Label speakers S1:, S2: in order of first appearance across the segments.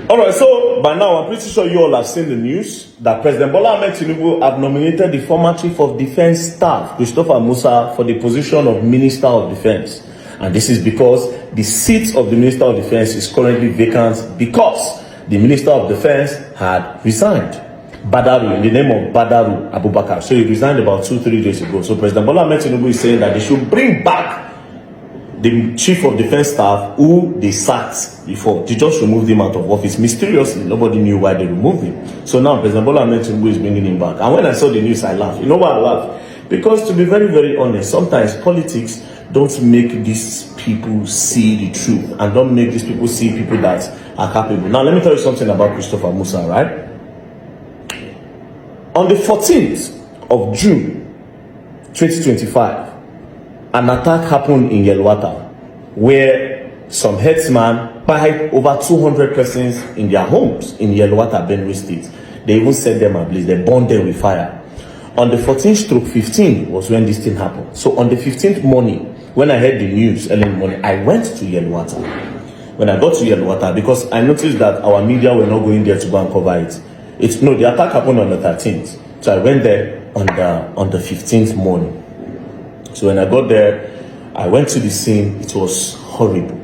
S1: All right, so by now I'm pretty sure you all have seen the news that President Bola Ahmed Tinubu have nominated the former Chief of Defense Staff, Christopher Musa, for the position of Minister of Defense. And this is because the seat of the Minister of Defense is currently vacant because the Minister of Defense had resigned. Badaru, in the name of Badaru Abubakar. So he resigned about 2-3 days ago. So President Bola Ahmed Tinubu is saying that they should bring back the Chief of Defense Staff who they sacked before. They just removed him out of office mysteriously. Nobody knew why they removed him. So now President Bola Ahmed Tinubu is bringing him back. And when I saw the news, I laughed. You know why I laughed? Because to be very, very honest, sometimes politics don't make these people see the truth and don't make these people see people that are capable. Now, let me tell you something about Christopher Musa, right? On the 14th of June, 2025, an attack happened in Yelwata where some headsmen pied over 200 persons in their homes in Yelwata, Benue State. They even set them ablaze. They burned them with fire. On the 14th/15 was when this thing happened. So on the 15th morning, when I heard the news early in the morning, I went to Yelwata. When I got to Yelwata, because I noticed that our media were not going there to go and cover it. The attack happened on the 13th. So I went there on the 15th morning. So when I got there, I went to the scene. It was horrible.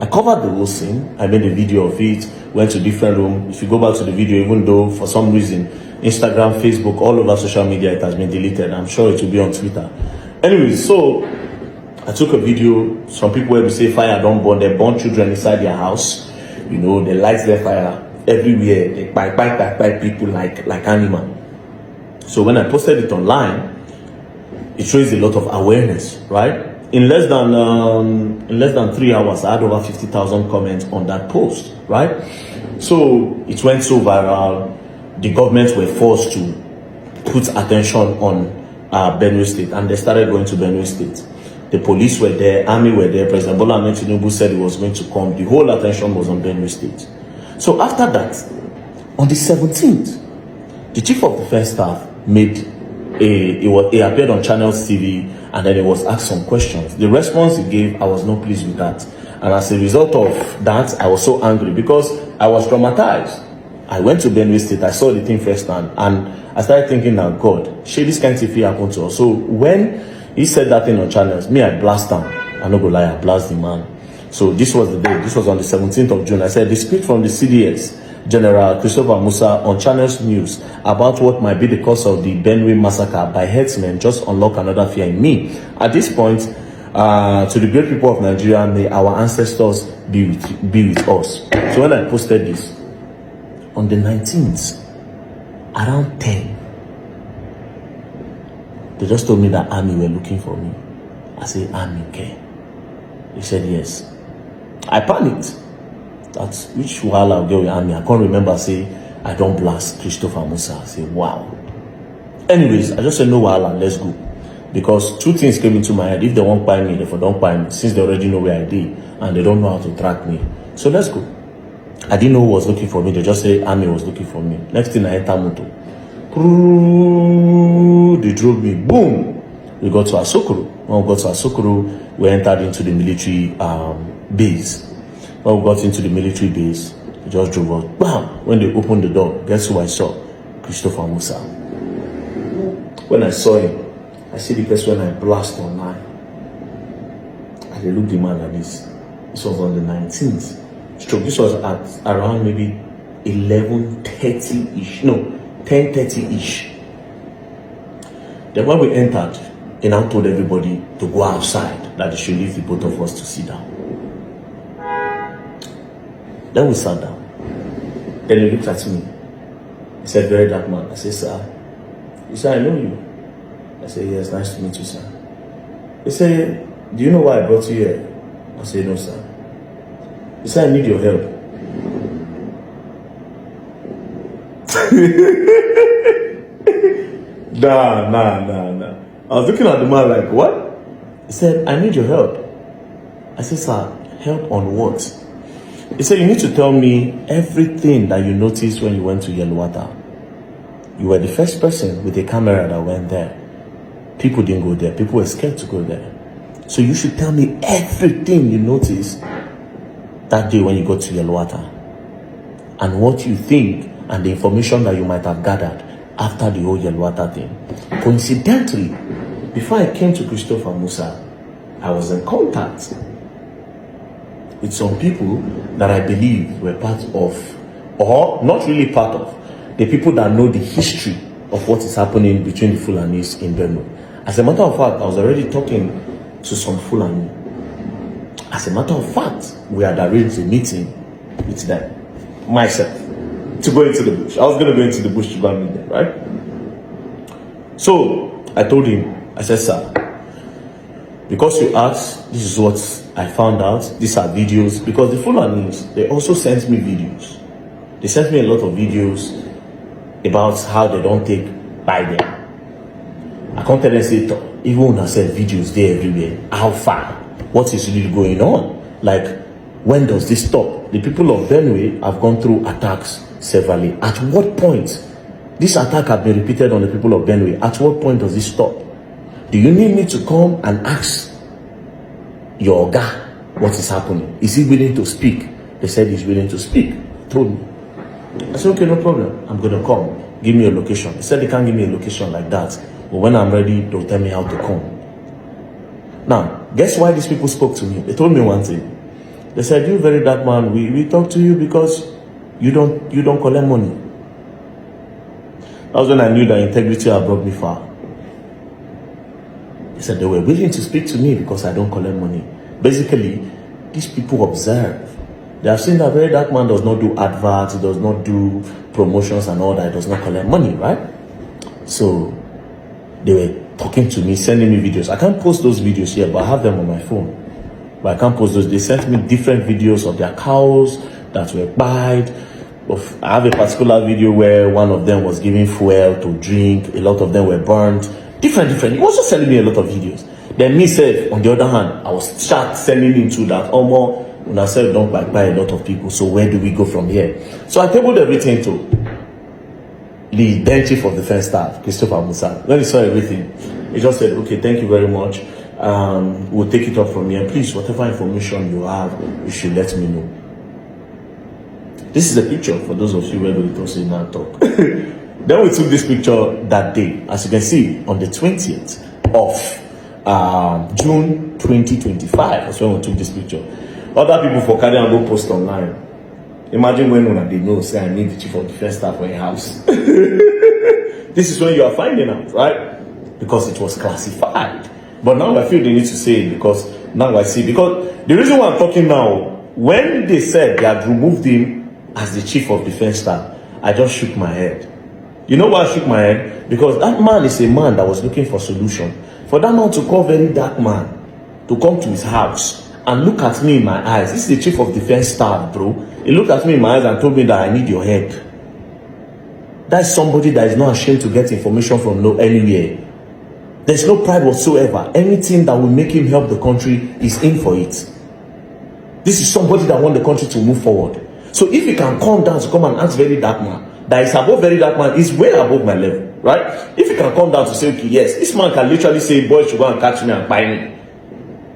S1: I covered the whole scene. I made a video of it, went to different rooms. If you go back to the video, even though for some reason, Instagram, Facebook, all over social media, it has been deleted. I'm sure it will be on Twitter. Anyway, so I took a video. Some people will say fire don't burn. They burn children inside their house. You know, they light their fire everywhere. They bite people like animal. So when I posted it online, it raised a lot of awareness, right? In less than 3 hours, I had over 50,000 comments on that post, right? So it went so viral. The government were forced to put attention on Benue State, and they started going to Benue State. The police were there, army were there. President Bola Ahmed Tinubu said he was going to come. The whole attention was on Benue State. So after that, on the 17th, the Chief of Defense Staff he appeared on Channels TV, and then he was asked some questions. The response he gave, I was not pleased with that. And as a result of that, I was so angry because I was traumatized. I went to Benue State, I saw the thing firsthand, and I started thinking, now God, shey this kind of thing happen to us. So when he said that thing on Channels, me, I blast him. I no go lie, I blast the man. So this was the day, this was on the 17th of June. I said, the speech from the CDS General Christopher Musa on Channels News about what might be the cause of the Benue massacre by herdsmen just unlock another fear in me. At this point, to the great people of Nigeria, may our ancestors be with us. So when I posted this, on the 19th, around 10, they just told me that army were looking for me. I said, army, okay? They said, yes. I panicked. That's which while I'll get with army. I can't remember, say, I don't blast Christopher Musa. I say, wow. Anyways, I just said, no, let's go. Because two things came into my head. If they won't buy me, they don't buy me, since they already know where I did, and they don't know how to track me. So let's go. I didn't know who was looking for me. They just say army was looking for me. Next thing, I enter moto. They drove me. Boom. We got to Asokoro. When we got to Asokoro, we entered into the military base. When we got into the military base, they just drove us. Bam! When they opened the door, guess who I saw? Christopher Musa. When I saw him, I see the person when I blast online. I looked the man like this. This was on the 19th. This was at around maybe 11:30-ish. No, 10:30-ish. Then when we entered, he now told everybody to go outside, that they should leave the both of us to sit down. Then we sat down. Then he looked at me. He said, very dark man. I said, sir. He said, I know you. I said, yes, nice to meet you, sir. He said, do you know why I brought you here? I said, no, sir. He said, I need your help. Nah. I was looking at the man like, what? He said, I need your help. I said, sir, help on what? He said, you need to tell me everything that you noticed when you went to Yelwata. You were the first person with a camera that went there. People didn't go there. People were scared to go there. So you should tell me everything you noticed that day when you got to Yelwata. and what you think and the information that you might have gathered after the whole Yelwata thing. Coincidentally, before I came to Christopher Musa, I was in contact with some people that I believe were part of, or not really part of, the people that know the history of what is happening between the Fulanis in Benue. As a matter of fact, I was already talking to some Fulani. As a matter of fact, we had arranged a meeting with them, myself, to go into the bush. I was going to go into the bush to go and meet them, right? So I told him, I said, sir, because you asked, this is what I found out. These are videos. Because the Fulanis, they also sent me videos. They sent me a lot of videos about how they don't take by them. I can't tell them, say, even when I said videos there everywhere, how far? What is really going on? Like, when does this stop? The people of Benue have gone through attacks severally. At what point? This attack has been repeated on the people of Benue. At what point does this stop? Do you need me to come and ask your guy what is happening? Is he willing to speak? They said he's willing to speak. Told me. I said, okay, no problem. I'm going to come. Give me a location. They said they can't give me a location like that. But when I'm ready, they'll tell me how to come. Now, guess why these people spoke to me? They told me one thing. They said, you very dark man, we talk to you because you don't collect money. That was when I knew that integrity had brought me far. They said they were willing to speak to me because I don't collect money. Basically, these people observe. They have seen that very dark man does not do adverts, he does not do promotions and all that, he does not collect money, right? So they were talking to me, sending me videos. I can't post those videos here, but I have them on my phone. But I can't post those. They sent me different videos of their cows that were buyed. I have a particular video where one of them was giving fuel to drink. A lot of them were burnt. Different. He was just sending me a lot of videos. Then me said, on the other hand, I was start sending into that almost when I said don't buy a lot of people. So where do we go from here? So I tabled everything to the then chief of defense staff, Christopher Musa. When he saw everything, he just said, okay, thank you very much. We'll take it up from here. Please, whatever information you have, you should let me know. This is a picture for those of you who don't see now talk. Then we took this picture that day, as you can see, on the 20th of June 2025. That's when we took this picture. Other people for carry and go post online. Imagine when they know, say, I need the chief of defense staff for a house. This is when you are finding out, right? Because it was classified. But now I feel they need to say it because now I see. Because the reason why I'm talking now, when they said they had removed him as the chief of defense staff, I just shook my head. You know why I shook my head? Because that man is a man that was looking for solution. For that man to call very dark man to come to his house and look at me in my eyes. This is the chief of defense staff, bro. He looked at me in my eyes and told me that I need your help. That's somebody that is not ashamed to get information from anywhere. There's no pride whatsoever. Anything that will make him help the country is in for it. This is somebody that wants the country to move forward. So if he can come down to come and ask very dark man, that is above very dark man, is way above my level, right? If he can come down to say, okay, yes, this man can literally say, boys should go and catch me and buy me.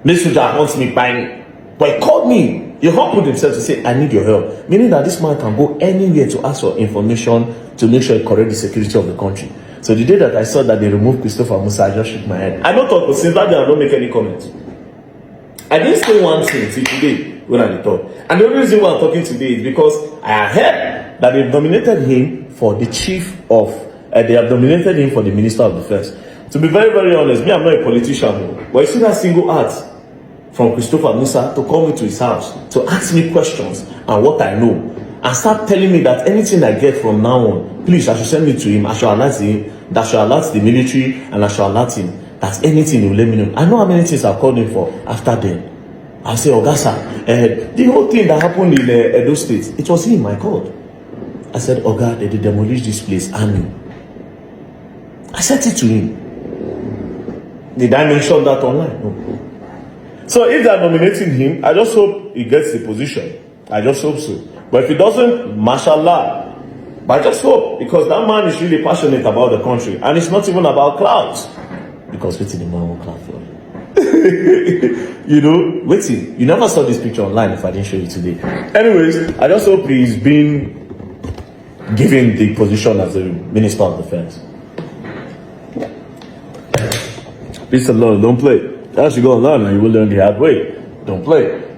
S1: Mr. Jack wants me, buy me. But he called me. He humbled himself to say, I need your help. Meaning that this man can go anywhere to ask for information to make sure he correct the security of the country. So the day that I saw that they removed Christopher Musa, I just shook my head. I don't talk, but since that day I don't make any comments. I didn't say one thing till today when I talk. And the only reason why I'm talking today is because I heard that they've nominated him for the chief of, they have nominated him for the Minister of Defense. To be very, very honest, me, I'm not a politician, but you see that single act from Christopher Musa to call me to his house, to ask me questions and what I know, and start telling me that anything I get from now on, please, I should send it to him, I should alert him, that should alert the military, and I should alert him. That's anything, he will let me know. I know how many things I've called him for after then. I'll say, Ogasa, the whole thing that happened in Edo State, it was him I called. I said, Oga, they demolish this place, army. I sent it to him. Did I mention that online? No. So if they're nominating him, I just hope he gets the position. I just hope so. But if he doesn't, mashallah. But I just hope, because that man is really passionate about the country. And it's not even about clouds. Because waiting, the man won't cloud for you know, waiting. You never saw this picture online if I didn't show you today. Anyways, I just hope he's been given the position as a Minister of Defense. Peace and love, don't play. As you go along, and you will learn the hard way. Don't play.